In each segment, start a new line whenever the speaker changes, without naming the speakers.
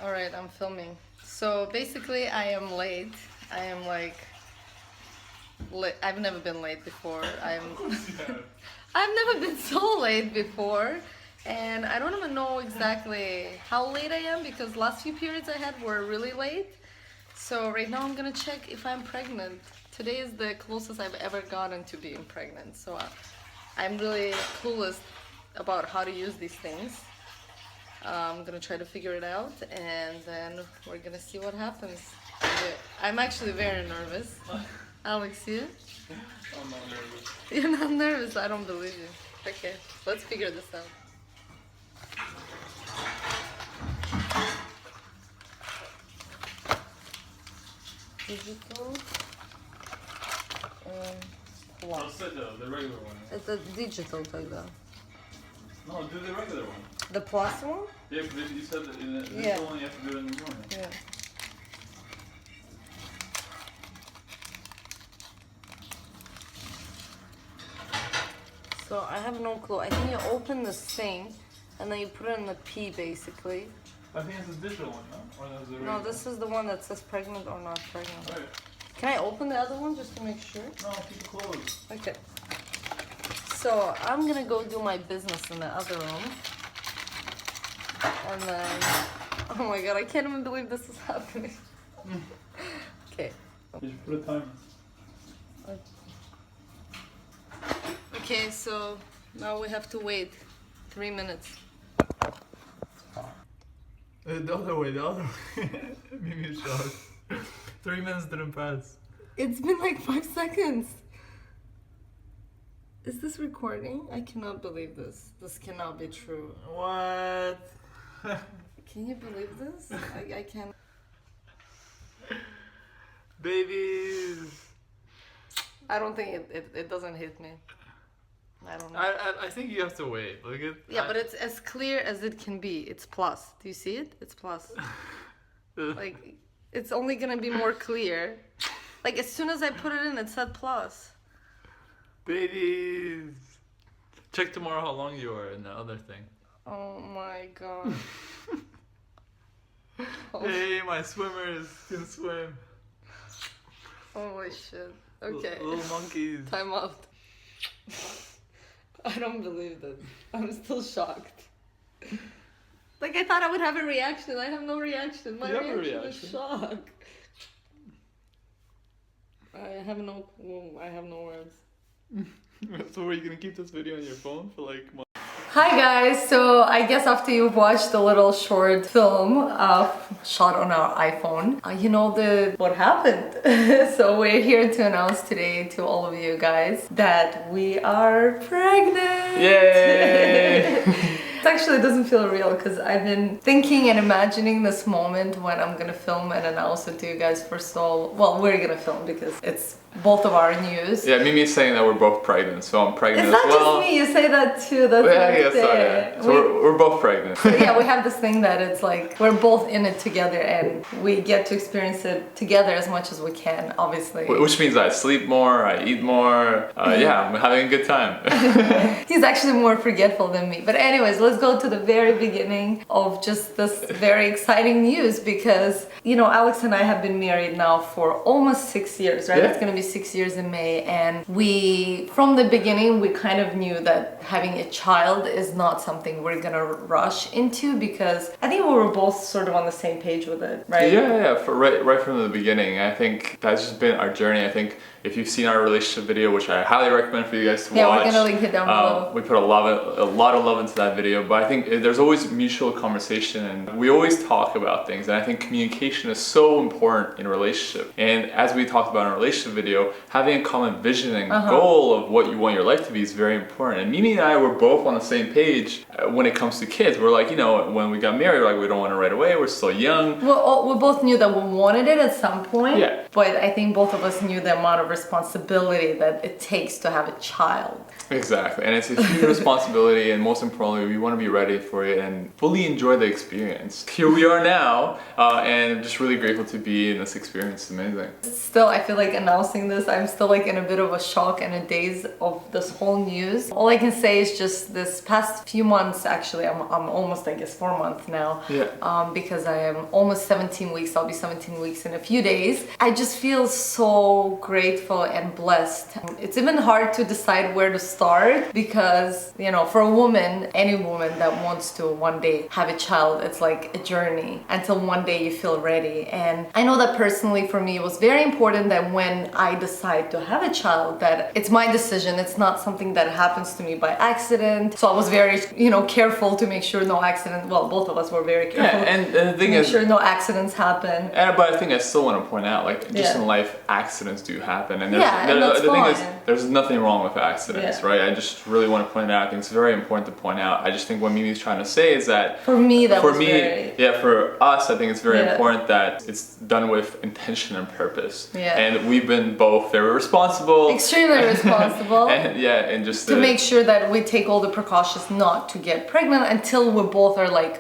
Alright, I'm filming. So basically I am late. I am like I've never been late before. I've never been so late before, and I don't even know exactly how late I am because last few periods I had were really late. So right now I'm gonna check if I'm pregnant. Today is the closest I've ever gotten to being pregnant, so I'm really clueless about how to use these things. I'm gonna try to figure it out, and then we're gonna see what happens. I'm actually very nervous. Alex, you?
I'm not nervous.
You're not nervous? I don't believe you. Okay, let's figure this out. Digital.
I'll set the regular one.
It's a digital тогда.
No, do the regular one.
The plus one?
Yeah, because you said that in the digital one you have to do it in the morning.
Yeah. So I have no clue. I think you open this thing and then you put it in the P basically.
I think it's the digital one, no? Or that's the
No, this is the one that says pregnant or not pregnant.
Right.
Can I open the other one just to make sure?
No, keep it closed.
Okay. So I'm gonna go do my business in the other room. And then, oh my god, I can't even believe this is happening. Okay.
You should put a timer.
Okay, so now we have to wait 3 minutes.
The other way. Mimi shocked. 3 minutes didn't pass.
It's been like 5 seconds. Is this recording? I cannot believe this. This cannot be true.
What?
Can you believe this? I can't.
Babies.
I don't think it doesn't hit me. I don't know.
I think you have to wait. Look at.
Yeah, but it's as clear as it can be. It's plus. Do you see it? It's plus. Like, it's only gonna be more clear. Like, as soon as I put it in, it said plus.
Babies. Check tomorrow how long you are in the other thing.
Oh my god.
Hey, my swimmers can swim.
Holy shit. Okay.
Little monkeys.
Time out. I don't believe this. I'm still shocked. Like, I thought I would have a reaction. I have no reaction. My reaction is shock. I have no words.
So are you gonna keep this video on your phone for like months?
Hi guys, so I guess after you've watched the little short film shot on our iPhone, you know what happened. So we're here to announce today to all of you guys that we are pregnant.
Yay!
It actually doesn't feel real because I've been thinking and imagining this moment when I'm gonna film and announce it to you guys for well, we're gonna film because it's both of our news.
Yeah, Mimi's saying that we're both pregnant, so I'm pregnant
it's
as well.
It's not just me, you say that too. That's
So we're both pregnant.
So yeah, we have this thing that it's like we're both in it together and we get to experience it together as much as we can, obviously.
Which means I sleep more, I eat more. Yeah, I'm having a good time.
He's actually more forgetful than me. But anyways, let's go to the very beginning of just this very exciting news because, you know, Alex and I have been married now for almost 6 years, right? Yeah. It's gonna be 6 years in May, and from the beginning, we kind of knew that having a child is not something we're gonna rush into because I think we were both sort of on the same page with it, right?
Yeah, right from the beginning. I think that's just been our journey. I think if you've seen our relationship video, which I highly recommend for you guys to watch.
Yeah, we're gonna link it down below.
We put a lot of love into that video, but I think there's always mutual conversation and we always talk about things, and I think communication is so important in a relationship. And as we talked about in our relationship video, having a common vision and goal of what you want your life to be is very important. And Mimi and I were both on the same page when it comes to kids. We're like, you know, when we got married, we're like, we don't want it right away, we're still young.
Well, we both knew that we wanted it at some point,
yeah.
But I think both of us knew the amount of responsibility that it takes to have a child.
Exactly, and it's a huge responsibility, and most importantly, we want to be ready for it and fully enjoy the experience. Here we are now, and I'm just really grateful to be in this experience. It's amazing.
Still, I feel like announcing posting this, I'm still like in a bit of a shock and a daze of this whole news. All I can say is just this past few months, actually, I'm almost, I guess, 4 months now.
Yeah.
Because I am almost 17 weeks. I'll be 17 weeks in a few days. I just feel so grateful and blessed. It's even hard to decide where to start because, you know, for a woman, any woman that wants to one day have a child, it's like a journey until one day you feel ready. And I know that personally for me, it was very important that when I decide to have a child, that it's my decision. It's not something that happens to me by accident. So I was very, you know, careful to make sure no accident. Well, both of us were very careful.
Yeah, and the thing
to make
is,
sure no accidents happen.
but I think I still want to point out, like, just
Yeah.
in life, accidents do happen, and
Yeah, and that's
the thing is,
fine.
there's nothing wrong with accidents,
Yeah.
right? I just really want to point out. I think it's very important to point out. I just think what Mimi's trying to say is that
For me, that
for
was
me,
very...
yeah, for us, I think it's very
Yeah.
important that it's done with intention and purpose.
Yeah.
And we've been both very responsible.
Extremely responsible.
And yeah, and just
to make sure that we take all the precautions not to get pregnant until we both are like,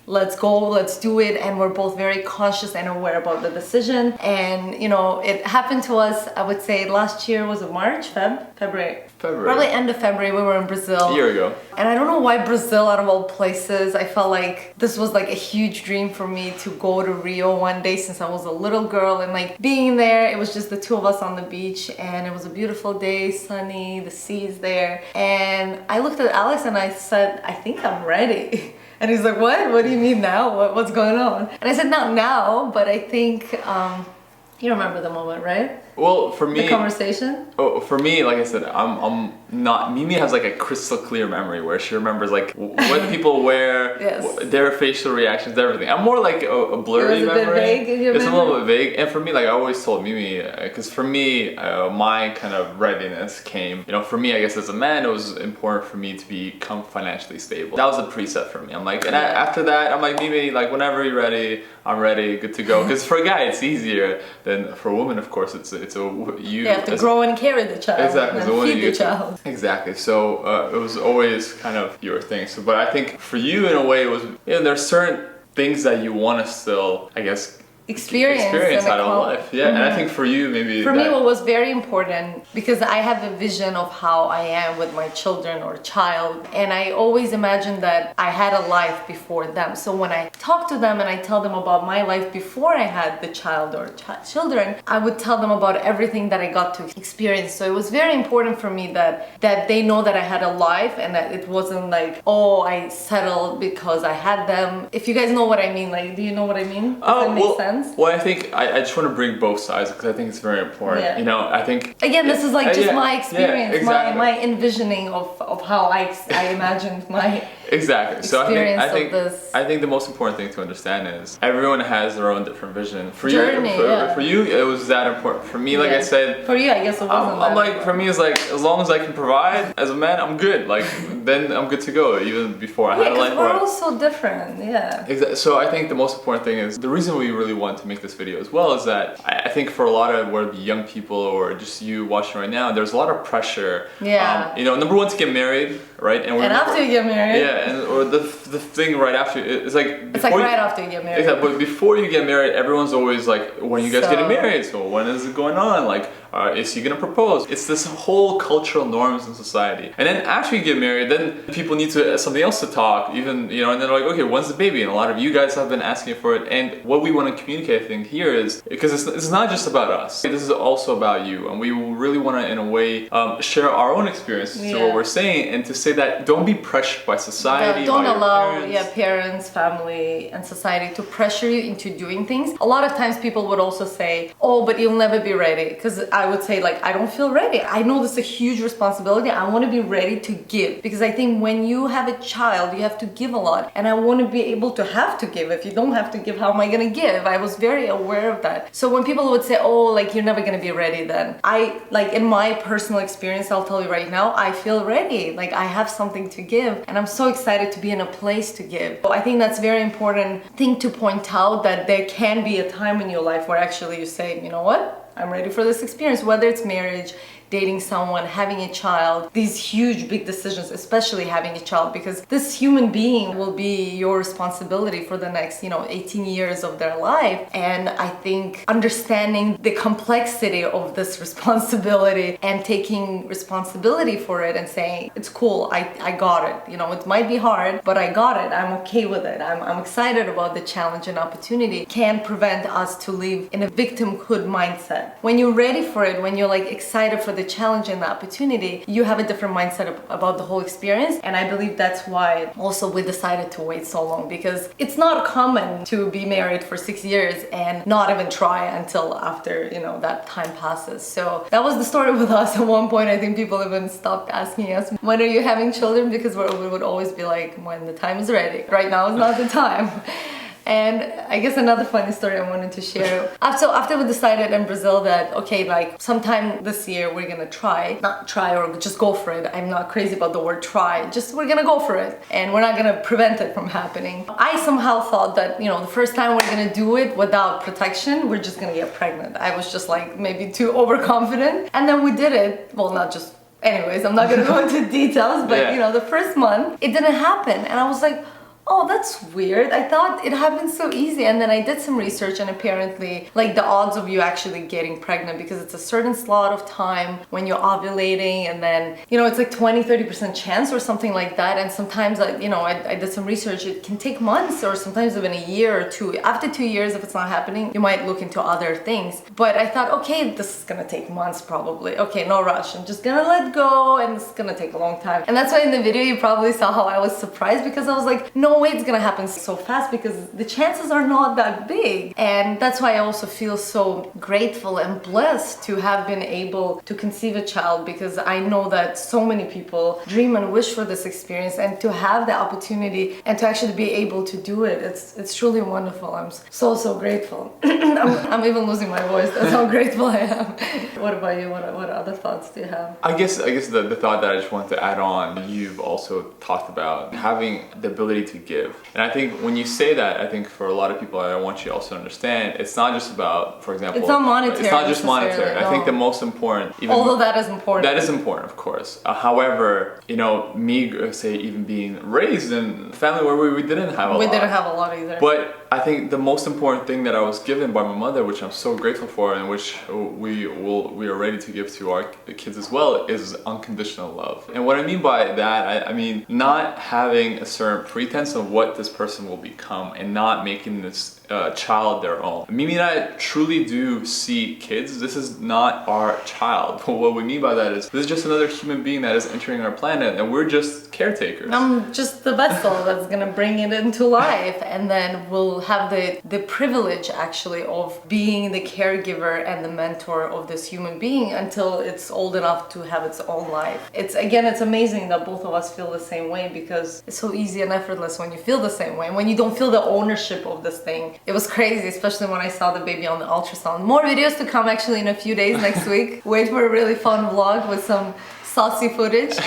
let's go, let's do it, and we're both very conscious and aware about the decision. And you know, it happened to us, I would say last year, was it March? February. Probably end of February. We were in Brazil.
A year ago.
And I don't know why Brazil, out of all places. I felt like this was like a huge dream for me to go to Rio one day since I was a little girl. And like being there, it was just the two of us on the beach, and it was a beautiful day, sunny, the sea is there. And I looked at Alex and I said, I think I'm ready. And he's like, what? What do you mean now? What's going on? And I said, not now, but I think, you remember the moment, right?
Well, for me,
the conversation.
Oh, for me, like I said, I'm not. Mimi has like a crystal clear memory where she remembers like what people wear,
Yes.
their facial reactions, everything. I'm more like a blurry
It was a
memory.
bit vague in your
It's
memory?
a little bit vague, and for me, like I always told Mimi, because for me, my kind of readiness came. You know, for me, I guess as a man, it was important for me to become financially stable. That was a preset for me. I'm like, and after that, I'm like, Mimi, like whenever you're ready, I'm ready, good to go. Because for a guy, it's easier than for a woman. Of course, you
have to grow and carry the child.
Exactly.
And
So
feed the child.
Exactly. So it was always kind of your thing. So, but I think for you, in a way, it was, you know, there's certain things that you want to still, I guess,
experience
out of life. Yeah. And I think for you, maybe
for me, what was very important, because I have a vision of how I am with my children or child, and I always imagined that I had a life before them. So when I talk to them and I tell them about my life before I had the child or children, I would tell them about everything that I got to experience. So it was very important for me that they know that I had a life and that it wasn't like, oh, I settled because I had them. If you guys know what I mean, like, do you know what I mean? Does that make sense?
Well, I think I just want to bring both sides because I think it's very important.
Yeah.
You know, I think
again, this is like just my experience,
yeah, exactly.
my envisioning of how I imagined my
exactly. So I think the most important thing to understand is everyone has their own different vision. For you, it was that important. For me, like I said,
for you, I guess it wasn't.
I'm like, for me, it's like as long as I can provide as a man, I'm good. Like then I'm good to go. Even before I had a life.
We're all so different. Yeah.
Exactly. So I think the most important thing is the reason we really want to make this video as well is that I think for a lot of whether it be young people or just you watching right now, there's a lot of pressure.
Yeah.
You know, number one, to get married, right?
And after you get married.
Yeah, and or the thing right after it's like.
It's like right after you get married.
Exactly. But before you get married, everyone's always like, when are you guys getting married? So when is it going on? Like, is he gonna propose? It's this whole cultural norms in society. And then after you get married, then people need to something else to talk. Even, you know, and they're like, okay, when's the baby? And a lot of you guys have been asking for it. And what we want to communicate, I think, here is because it's not just about us. This is also about you, and we really want to, in a way, share our own experiences to what we're saying, and to say that don't be pressured by society.
Don't allow
parents,
family, and society to pressure you into doing things. A lot of times people would also say, oh, but you'll never be ready. Because I would say, like, I don't feel ready. I know this is a huge responsibility. I want to be ready to give. Because I think when you have a child, you have to give a lot. And I want to be able to have to give. If you don't have to give, how am I going to give? I was very aware of that. So when people would say, oh, like, you're never going to be ready then. Like, in my personal experience, I'll tell you right now, I feel ready. Like, I have something to give. And I'm so excited to be in a place to give. So I think that's a very important thing to point out, that there can be a time in your life where actually you say, you know what? I'm ready for this experience, whether it's marriage, dating someone, having a child, these huge big decisions, especially having a child, because this human being will be your responsibility for the next, 18 years of their life. And I think understanding the complexity of this responsibility and taking responsibility for it and saying, it's cool, I got it. It might be hard, but I got it. I'm okay with it. I'm excited about the challenge and opportunity, can prevent us to live in a victimhood mindset. When you're ready for it, when you're like excited for the challenge and the opportunity, you have a different mindset about the whole experience. And I believe that's why also we decided to wait so long, because it's not common to be married for 6 years and not even try until after, that time passes. So that was the story with us. At one point, I think people even stopped asking us, when are you having children? Because we would always be like, when the time is ready. Right now is not the time. And I guess another funny story I wanted to share. After we decided in Brazil that, okay, like sometime this year we're gonna not try or just go for it. I'm not crazy about the word try, just we're gonna go for it. And we're not gonna prevent it from happening. I somehow thought that, the first time we're gonna do it without protection, we're just gonna get pregnant. I was just like maybe too overconfident. And then we did it. Well, not just, anyways, I'm not gonna go into details, but the first month, it didn't happen. And I was like, oh, that's weird. I thought it happened so easy. And then I did some research, and apparently like the odds of you actually getting pregnant, because it's a certain slot of time when you're ovulating, and then it's like 20-30% chance or something like that. And sometimes I did some research, it can take months or sometimes even a year or two. After 2 years, if it's not happening, you might look into other things. But I thought, okay, this is gonna take months probably. Okay, no rush, I'm just gonna let go, and it's gonna take a long time. And that's why in the video you probably saw how I was surprised, because I was like, no way it's gonna happen so fast, because the chances are not that big. And that's why I also feel so grateful and blessed to have been able to conceive a child, because I know that so many people dream and wish for this experience, and to have the opportunity and to actually be able to do it, it's truly wonderful. I'm so grateful. I'm even losing my voice. That's how grateful I am. What about you? What other thoughts do you have?
I guess the thought that I just wanted to add on, you've also talked about having the ability to give. And I think when you say that, I think for a lot of people, I want you also to understand, it's not just about, for example,
it's not monetary.
It's not just monetary.
No.
I think the most important,
although that is important.
That is important, of course. However, me, say, even being raised in a family where we didn't have a lot.
We didn't have a lot either.
But I think the most important thing that I was given by my mother, which I'm so grateful for, and which we are ready to give to our kids as well, is unconditional love. And what I mean by that, I mean not having a certain pretense of what this person will become, and not making this child their own. Mimi and I truly do see kids. This is not our child. But what we mean by that is this is just another human being that is entering our planet, and we're just caretakers.
I'm just the vessel that's gonna bring it into life, and then we'll have the privilege actually of being the caregiver and the mentor of this human being until it's old enough to have its own life. It's amazing that both of us feel the same way, because it's so easy and effortless when you feel the same way, when you don't feel the ownership of this thing. It was crazy, especially when I saw the baby on the ultrasound. More videos to come actually in a few days next week. Wait for a really fun vlog with some saucy footage.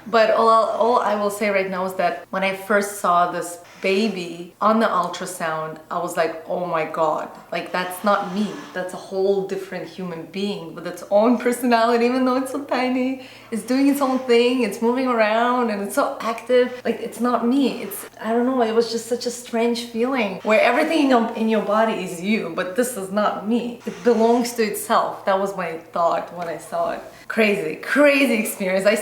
But all I will say right now is that when I first saw this baby on the ultrasound, I was like, oh my god, like that's not me. That's a whole different human being with its own personality, even though it's so tiny. It's doing its own thing, it's moving around, and it's so active. Like, it's not me. I don't know, it was just such a strange feeling where everything in your body is you, but this is not me. It belongs to itself. That was my thought when I saw it. Crazy experience. I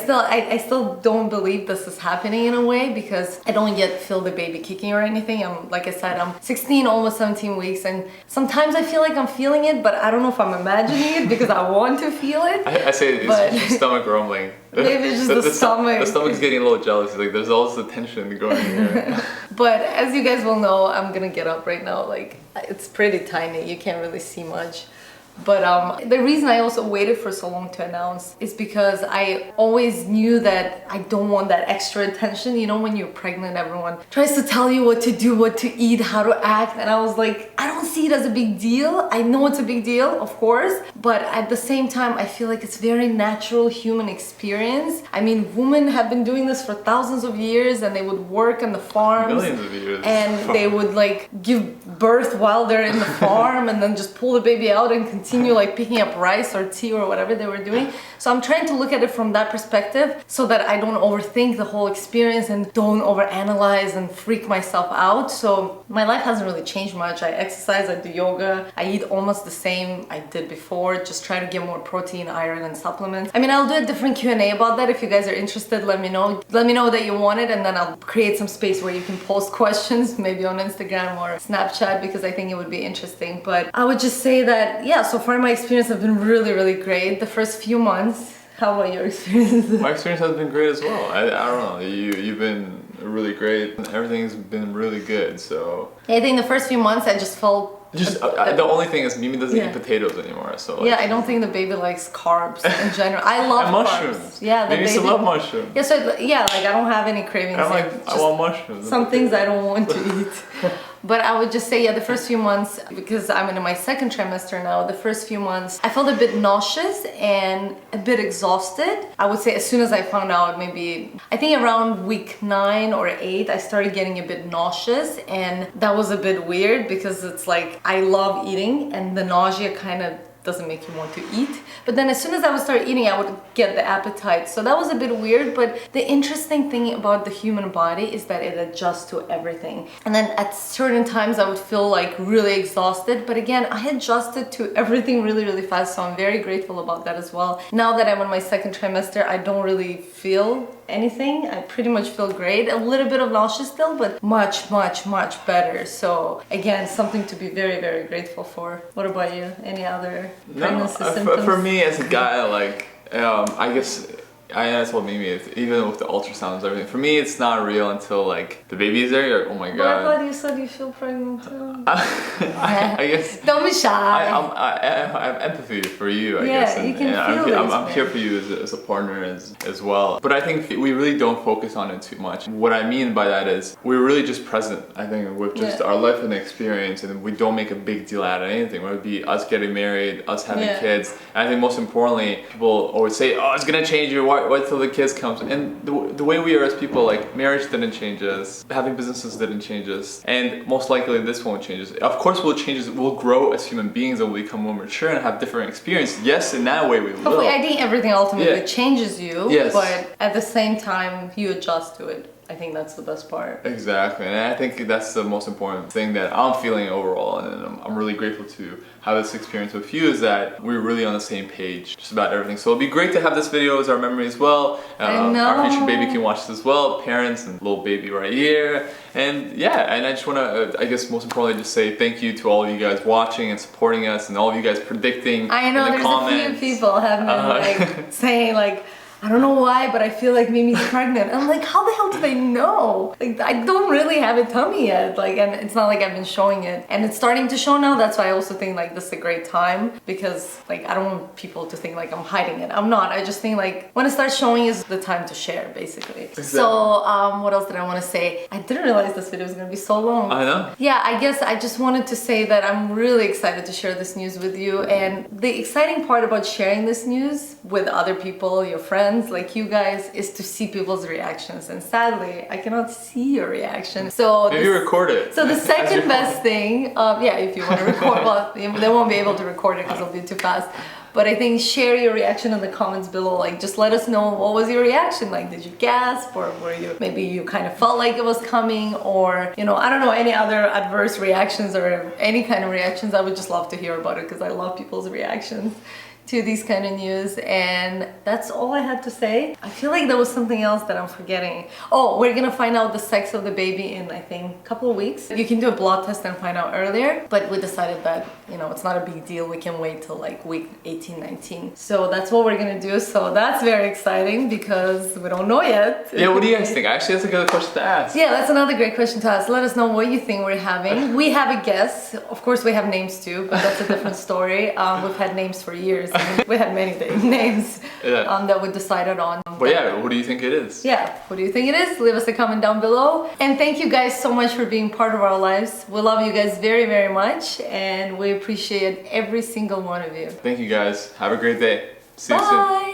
still don't believe this is happening in a way, because I don't yet feel the baby kicking or anything. Like I said, I'm 16, almost 17 weeks, and sometimes I feel like I'm feeling it, but I don't know if I'm imagining it because I want to feel it.
I say it's your stomach grumbling.
Maybe it's just the stomach.
The stomach's getting a little jealous. Like, there's all this tension going here.
But as you guys will know, I'm gonna get up right now. Like, it's pretty tiny. You can't really see much. But the reason I also waited for so long to announce is because I always knew that I don't want that extra attention. You know, when you're pregnant, everyone tries to tell you what to do, what to eat, how to act, and I was like, I don't don't see it as a big deal. I know it's a big deal, of course, but at the same time, I feel like it's very natural human experience. I mean, women have been doing this for thousands of years, and they would work on the farms.
Millions of years.
And they would like give birth while they're in the farm and then just pull the baby out and continue like picking up rice or tea or whatever they were doing. So I'm trying to look at it from that perspective so that I don't overthink the whole experience and don't overanalyze and freak myself out. So my life hasn't really changed much. I exercise, I do yoga, I eat almost the same I did before, just try to get more protein, iron and supplements. I mean, I'll do a different Q&A about that. If you guys are interested, let me know. Let me know that you want it, and then I'll create some space where you can post questions, maybe on Instagram or Snapchat, because I think it would be interesting. But I would just say that, yeah, so far my experience has been really, really great. The first few months. How about your experience?
My experience has been great as well. I don't know, you've been really great. Everything's been really good, so.
I think the first few months I just felt
the only thing is Mimi doesn't eat potatoes anymore, so like,
yeah, I don't think the baby likes carbs in general. I love
and mushrooms.
Carbs. Yeah, the
Mimi used to love mushrooms.
Yeah, so yeah, like I don't have any cravings.
I want mushrooms.
Some things I don't want to eat. But I would just say, yeah, the first few months, because I'm in my second trimester now, the first few months, I felt a bit nauseous and a bit exhausted. I would say as soon as I found out, maybe, I think around week 9 or 8, I started getting a bit nauseous, and that was a bit weird because it's like, I love eating and the nausea kind of doesn't make you want to eat. But then as soon as I would start eating, I would get the appetite. So that was a bit weird, but the interesting thing about the human body is that it adjusts to everything. And then at certain times I would feel like really exhausted, but again, I adjusted to everything really, really fast. So I'm very grateful about that as well. Now that I'm in my second trimester, I don't really feel anything. I pretty much feel great. A little bit of nausea still, but much, much, much better. So again, something to be very, very grateful for. What about you? Any other pregnancy symptoms?
For me as a guy, like, I guess, I told Mimi, even with the ultrasounds and everything, for me it's not real until like the baby is there, you're like, oh my god.
But I thought you said you feel pregnant too.
I guess.
Don't be shy.
I have empathy for you, I guess.
Yeah, you can feel
I'm here for you as a partner as well. But I think we really don't focus on it too much. What I mean by that is we're really just present, I think, with just our life and experience, and we don't make a big deal out of anything, whether it be us getting married, us having kids. And I think most importantly, people always say, oh, it's gonna change you, wait till the kids comes. And the way we are as people, like, marriage didn't change us, having businesses didn't change us, and most likely this won't change us. Of course we'll change us, we'll grow as human beings and we'll become more mature and have different experience. Yes, in that way we will.
Hopefully, I think everything ultimately changes you,
yes,
but at the same time you adjust to it. I think that's the best part.
Exactly, and I think that's the most important thing that I'm feeling overall, and I'm really grateful to have this experience with you, is that we're really on the same page just about everything. So it'll be great to have this video as our memory as well. Our future baby can watch this as well, parents and little baby right here. And yeah, and I just want to, I guess most importantly, just say thank you to all of you guys watching and supporting us, and all of you guys predicting
I know,
in the
there's
comments.
a few people have been like saying like, I don't know why, but I feel like Mimi's pregnant. I'm like, how the hell do they know? Like, I don't really have a tummy yet. Like, and it's not like I've been showing it. And it's starting to show now. That's why I also think like this is a great time, because like, I don't want people to think like I'm hiding it. I'm not. I just think like when it starts showing is the time to share, basically. Exactly. So, what else did I want to say? I didn't realize this video was going to be so long.
I know.
Yeah, I guess I just wanted to say that I'm really excited to share this news with you. And the exciting part about sharing this news with other people, your friends, like you guys, is to see people's reactions, and sadly I cannot see your reaction. So
maybe record it.
So the second best thing, yeah, if you want to record, well, they won't be able to record it because it'll be too fast. But I think share your reaction in the comments below. Like, just let us know, what was your reaction? Like, did you gasp, or were you, maybe you kind of felt like it was coming, or, you know, I don't know, any other adverse reactions or any kind of reactions. I would just love to hear about it, because I love people's reactions to these kind of news. And that's all I had to say. I feel like there was something else that I'm forgetting. Oh, we're gonna find out the sex of the baby in, I think, a couple of weeks. You can do a blood test and find out earlier, but we decided that, you know, it's not a big deal. We can wait till like week 18, 19. So that's what we're gonna do. So that's very exciting, because we don't know yet.
Yeah, what do you guys think? Actually, that's a good question to ask.
Yeah, that's another great question to ask. Let us know what you think we're having. We have a guess. Of course, we have names too, but that's a different story. We've had names for years. We had many names
Yeah.
that we decided on.
But yeah, what do you think it is?
Yeah, what do you think it is? Leave us a comment down below. And thank you guys so much for being part of our lives. We love you guys very, very much, and we appreciate every single one of you.
Thank you guys. Have a great day. See you soon.
Bye!